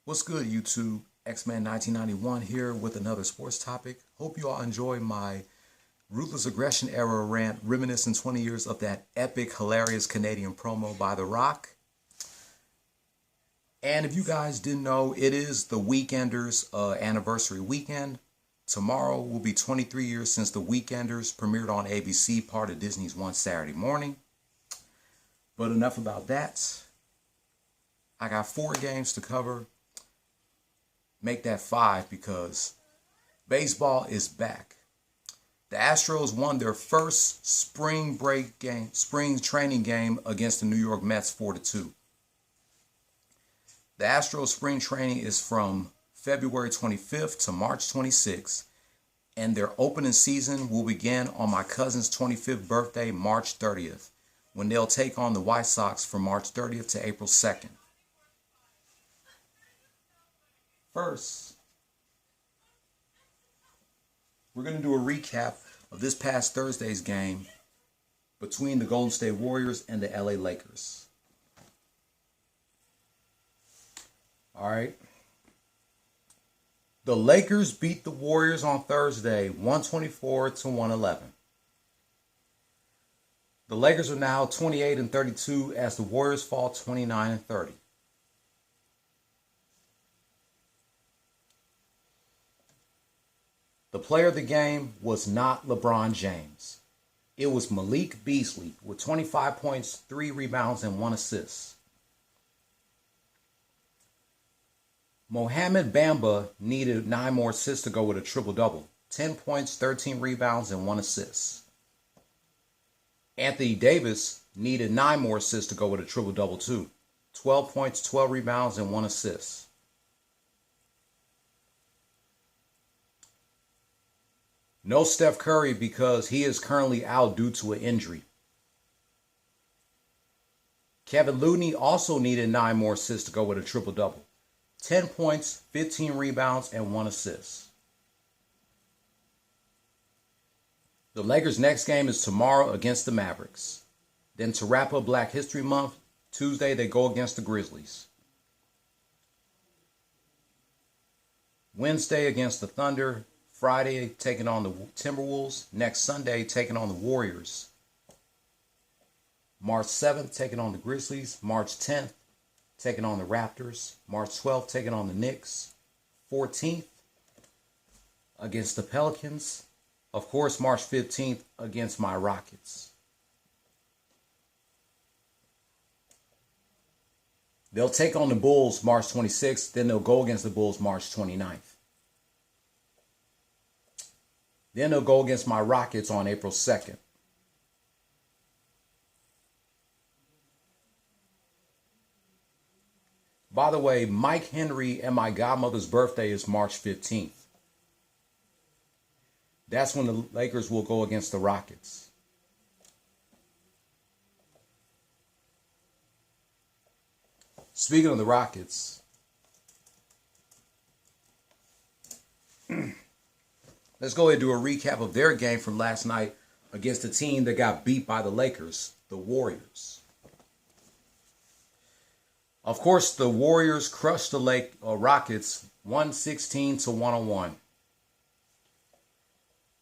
What's good, YouTube? X-Man 1991 here with another sports topic. Hope you all enjoy my Ruthless Aggression era rant reminiscing 20 years of that epic, hilarious Canadian promo by The Rock. And if you guys didn't know, it is the Weekenders anniversary weekend. Tomorrow will be 23 years since The Weekenders premiered on ABC, part of Disney's One Saturday Morning. But enough about that. I got 4 games to cover. Make that 5 because baseball is back. The Astros won their first spring training game against the New York Mets 4-2. The Astros spring training is from February 25th to March 26th, and their opening season will begin on my cousin's 25th birthday, March 30th, when they'll take on the White Sox from March 30th to April 2nd. First, we're going to do a recap of this past Thursday's game between the Golden State Warriors and the LA Lakers. All right. The Lakers beat the Warriors on Thursday 124-111. The Lakers are now 28-32 as the Warriors fall 29-30. The player of the game was not LeBron James. It was Malik Beasley with 25 points, 3 rebounds, and 1 assist. Mohamed Bamba needed 9 more assists to go with a triple-double. 10 points, 13 rebounds, and 1 assist. Anthony Davis needed 9 more assists to go with a triple-double too. 12 points, 12 rebounds, and 1 assist. No Steph Curry because he is currently out due to an injury. Kevin Looney also needed 9 more assists to go with a triple-double. 10 points, 15 rebounds, and 1 assist. The Lakers' next game is tomorrow against the Mavericks. Then to wrap up Black History Month, Tuesday they go against the Grizzlies. Wednesday against the Thunder. Friday taking on the Timberwolves. Next Sunday taking on the Warriors. March 7th taking on the Grizzlies. March 10th taking on the Raptors. March 12th taking on the Knicks. 14th against the Pelicans. Of course, March 15th against my Rockets. They'll take on the Bulls March 26th. Then they'll go against the Bulls March 29th. Then they'll go against my Rockets on April 2nd. By the way, Mike Henry and my godmother's birthday is March 15th. That's when the Lakers will go against the Rockets. Speaking of the Rockets, let's go ahead and do a recap of their game from last night against the team that got beat by the Lakers, the Warriors. Of course, the Warriors crushed the Rockets 116-101.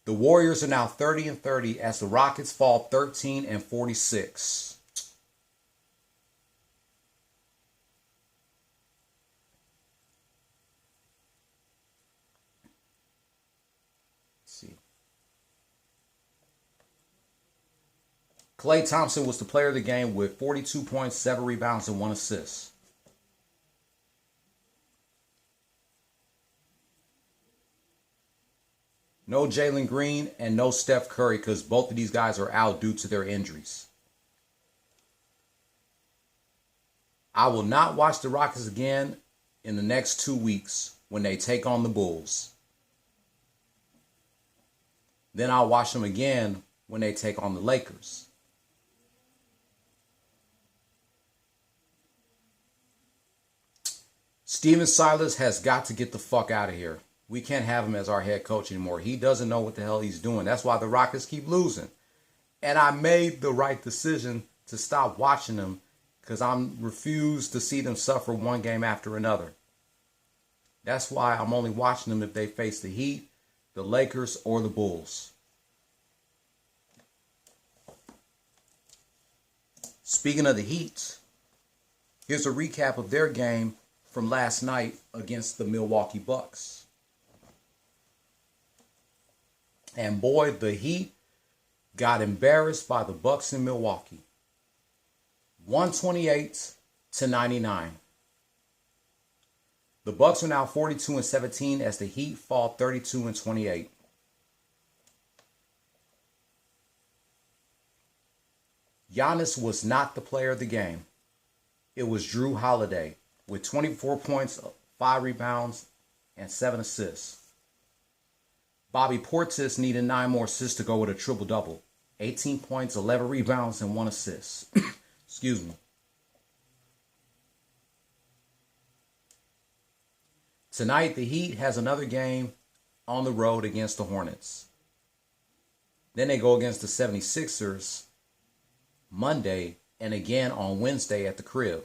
The Warriors are now 30-30 as the Rockets fall 13-46. Klay Thompson was the player of the game with 42 points, 7 rebounds, and 1 assist. No Jalen Green and no Steph Curry because both of these guys are out due to their injuries. I will not watch the Rockets again in the next 2 weeks when they take on the Bulls. Then I'll watch them again when they take on the Lakers. Steven Silas has got to get the fuck out of here. We can't have him as our head coach anymore. He doesn't know what the hell he's doing. That's why the Rockets keep losing. And I made the right decision to stop watching them because I refuse to see them suffer one game after another. That's why I'm only watching them if they face the Heat, the Lakers, or the Bulls. Speaking of the Heat, here's a recap of their game from last night against the Milwaukee Bucks. And boy, the Heat got embarrassed by the Bucks in Milwaukee. 128-99. The Bucks are now 42-17 as the Heat fall 32-28. Giannis was not the player of the game. It was Drew Holiday with 24 points, 5 rebounds, and 7 assists. Bobby Portis needed 9 more assists to go with a triple-double. 18 points, 11 rebounds, and 1 assist. Excuse me. Tonight, the Heat has another game on the road against the Hornets. Then they go against the 76ers Monday and again on Wednesday at the crib.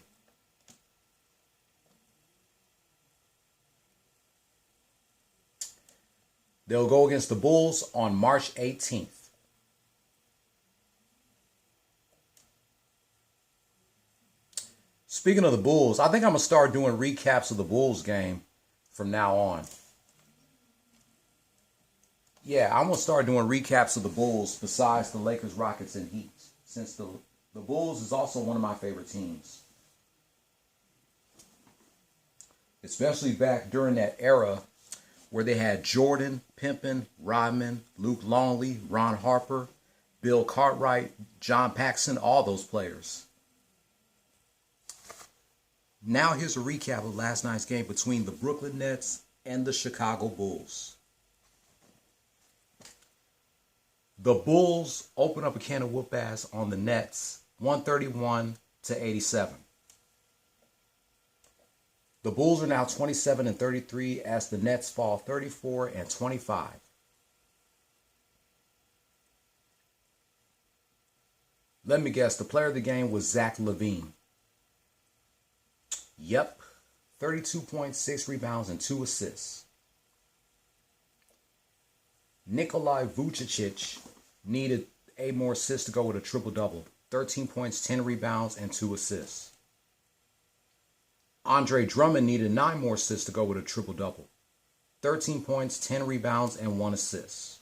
They'll go against the Bulls on March 18th. Speaking of the Bulls, I think I'm going to start doing recaps of the Bulls game from now on. Yeah, I'm going to start doing recaps of the Bulls besides the Lakers, Rockets, and Heat, since the Bulls is also one of my favorite teams. Especially back during that era where they had Jordan, Pimpin, Rodman, Luke Longley, Ron Harper, Bill Cartwright, John Paxson, all those players. Now here's a recap of last night's game between the Brooklyn Nets and the Chicago Bulls. The Bulls open up a can of whoop ass on the Nets, 131-87. The Bulls are now 27-33 as the Nets fall 34-25. Let me guess, the player of the game was Zach LaVine. Yep, 32.6 rebounds and 2 assists. Nikolai Vucevic needed 8 more assists to go with a triple-double. 13 points, 10 rebounds, and 2 assists. Andre Drummond needed 9 more assists to go with a triple-double. 13 points, 10 rebounds, and 1 assist.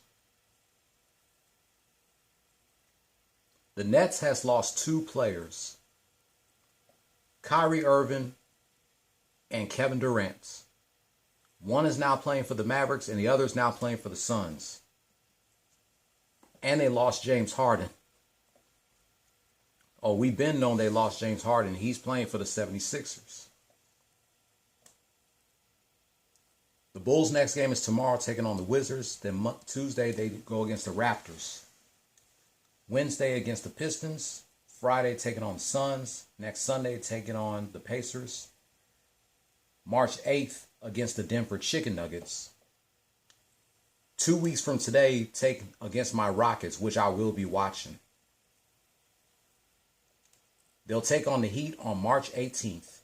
The Nets has lost 2 players. Kyrie Irving and Kevin Durant. One is now playing for the Mavericks and the other is now playing for the Suns. And they lost James Harden. Oh, we've been known they lost James Harden. He's playing for the 76ers. The Bulls' next game is tomorrow, taking on the Wizards. Then Tuesday, they go against the Raptors. Wednesday against the Pistons. Friday, taking on the Suns. Next Sunday, taking on the Pacers. March 8th against the Denver Chicken Nuggets. 2 weeks from today, take against my Rockets, which I will be watching. They'll take on the Heat on March 18th.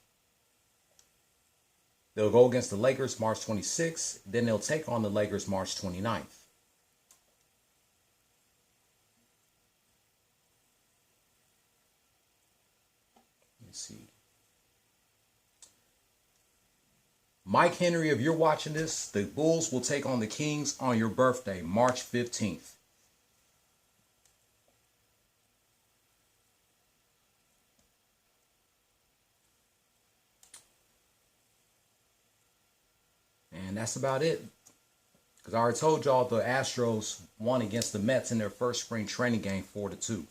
They'll go against the Lakers March 26th. Then they'll take on the Lakers March 29th. Let's see. Mike Henry, if you're watching this, the Bulls will take on the Kings on your birthday, March 15th. And that's about it. Because I already told y'all the Astros won against the Mets in their first spring training game 4-2.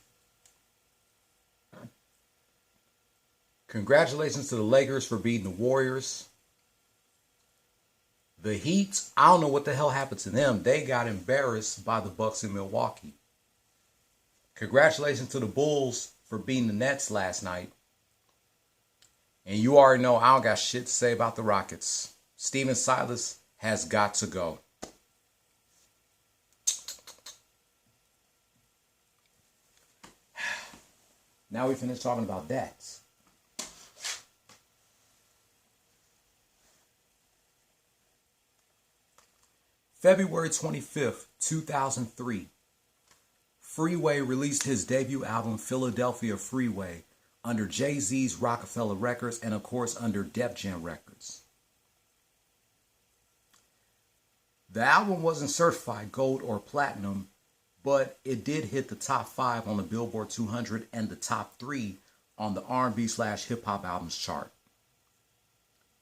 Congratulations to the Lakers for beating the Warriors. The Heat, I don't know what the hell happened to them. They got embarrassed by the Bucks in Milwaukee. Congratulations to the Bulls for beating the Nets last night. And you already know I don't got shit to say about the Rockets. Steven Silas has got to go. Now we finished talking about that. February 25th, 2003, Freeway released his debut album Philadelphia Freeway under Jay-Z's Rockefeller Records and of course under Def Jam Records. The album wasn't certified gold or platinum, but it did hit the top 5 on the Billboard 200 and the top 3 on the R&B/hip hop albums chart.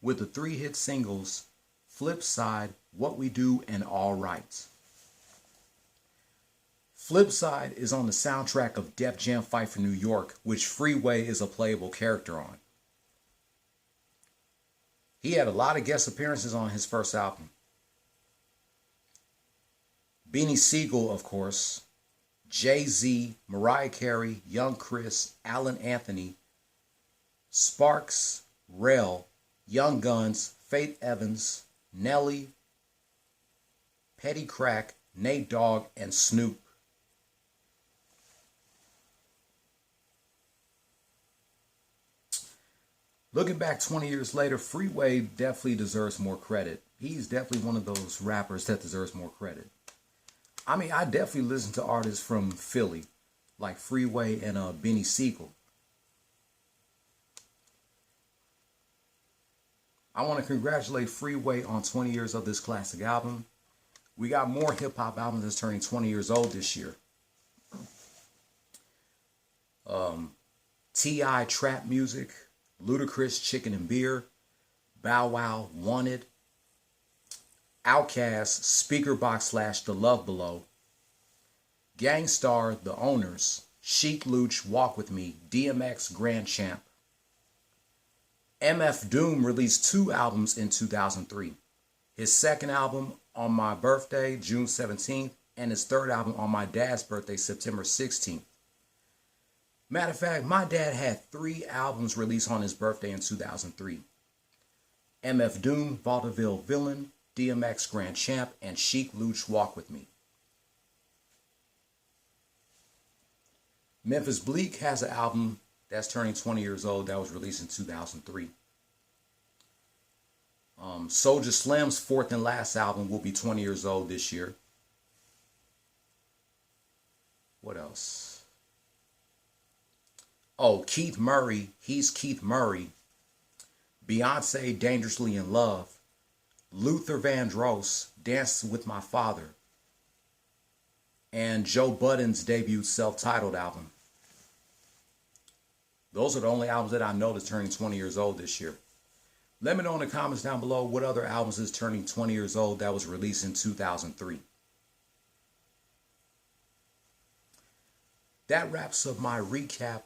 With the 3 hit singles, Flip Side, What We Do, and All Right. Flip Side is on the soundtrack of Def Jam Fight for New York, which Freeway is a playable character on. He had a lot of guest appearances on his first album. Beanie Sigel, of course, Jay-Z, Mariah Carey, Young Chris, Alan Anthony, Sparks, Rel, Young Guns, Faith Evans, Nelly, Petty Crack, Nate Dogg, and Snoop. Looking back 20 years later, Freeway definitely deserves more credit. He's definitely one of those rappers that deserves more credit. I mean, I definitely listen to artists from Philly, like Freeway and Beanie Sigel. I want to congratulate Freeway on 20 years of this classic album. We got more hip-hop albums that's turning 20 years old this year. T.I. Trap Music, Ludacris Chicken and Beer, Bow Wow Wanted, Outkast Speakerbox / The Love Below, Gangstar The Owners, Chic Luch Walk With Me, DMX Grand Champ. MF Doom released 2 albums in 2003. His second album on my birthday, June 17th, and his third album on my dad's birthday, September 16th. Matter of fact, my dad had 3 albums released on his birthday in 2003. MF Doom, Vaudeville Villain, DMX Grand Champ, and Chic Luch Walk With Me. Memphis Bleek has an album that's turning 20 years old that was released in 2003. Soulja Slim's 4th and last album will be 20 years old this year. What else? Oh, Keith Murray, He's Keith Murray. Beyonce, Dangerously in Love. Luther Vandross, Dance With My Father. And Joe Budden's debut self-titled album. Those are the only albums that I know that's turning 20 years old this year. Let me know in the comments down below what other albums is turning 20 years old that was released in 2003. That wraps up my recap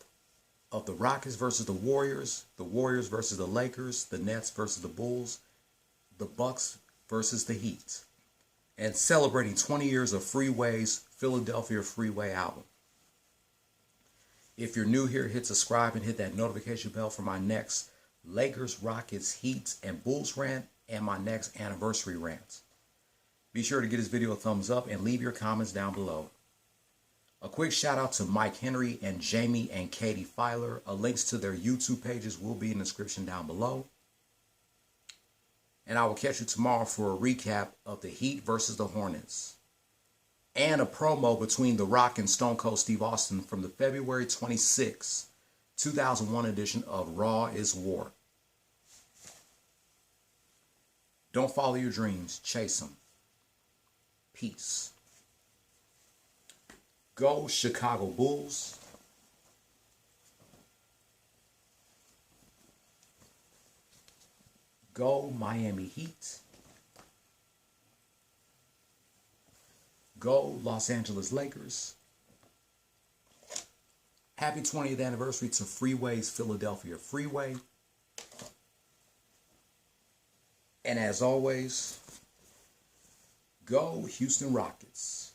of the Rockets versus the Warriors versus the Lakers, the Nets versus the Bulls, the Bucks versus the Heat, and celebrating 20 years of Freeway's Philadelphia Freeway album. If you're new here, hit subscribe and hit that notification bell for my next Lakers, Rockets, Heat, and Bulls rant and my next anniversary rant. Be sure to give this video a thumbs up and leave your comments down below. A quick shout out to Mike Henry and Jaime and Katie Filer. Links to their YouTube pages will be in the description down below. And I will catch you tomorrow for a recap of the Heat versus the Hornets. And a promo between The Rock and Stone Cold Steve Austin from the February 26, 2001 edition of Raw is War. Don't follow your dreams, chase them. Peace. Go Chicago Bulls. Go Miami Heat. Go Los Angeles Lakers. Happy 20th anniversary to Freeway's Philadelphia Freeway. And as always, go Houston Rockets.